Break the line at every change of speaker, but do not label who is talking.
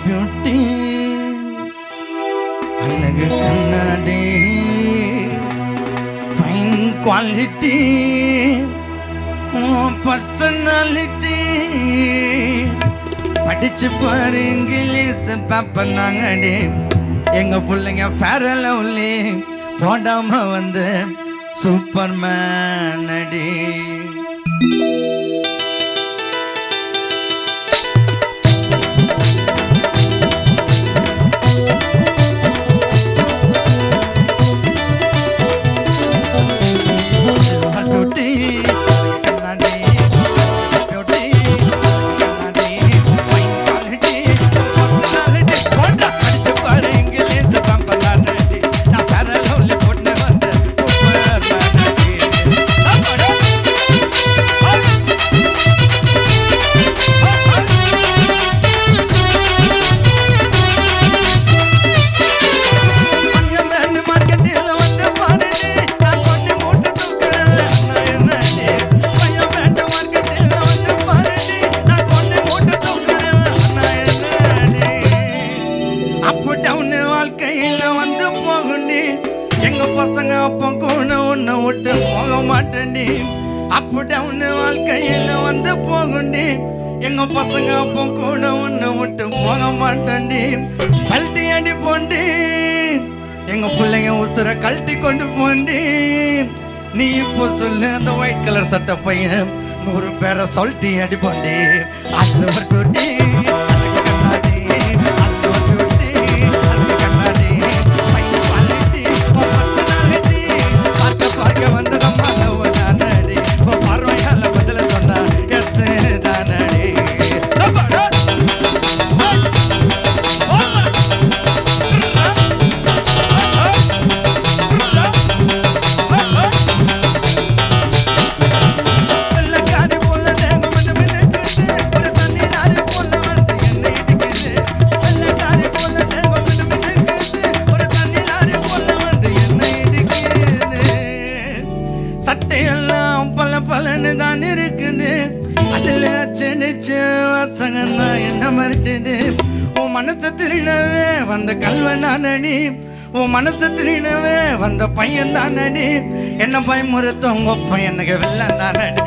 beauty அழகு கண்ணாடி fine quality personality படிச்சு பாரு இங்கிலீஷ் பேப்பர் நாங்கடி எங்க பிள்ளைங்க ஃபேர் அண்ட் லவ்லி போடாம வந்து சூப்பர் மேன் அடி அப்பு டவுன் வாழ்க்கையில் வந்து போகுண்டி எங்க பசங்க அப்போ கூட ஒண்ணு விட்டு போக மாட்டேன்டி கழட்டி அடி போண்டி எங்க பிள்ளைங்க உசுர கழட்டி கொண்டு போண்டி நீ இப்போ சொல்லு அந்த ஒயிட் கலர் சட்டை பையன் 100 பேரை சொல்லிட்டு அடி போண்டி அது ஒரு டூட்டி சட்டையெல்லாம் பல பலன்னு தான் இருக்குது அதுல செடிச்சு வாசகந்தான் என்ன மறுத்துது உன் மனசை திருடவே வந்த கல்வன் தானடி உன் மனசை திருடவே வந்த பையன் தானடி என்ன பயமுறுத்த உங்க பையனுக்கு வெள்ளம் தானடி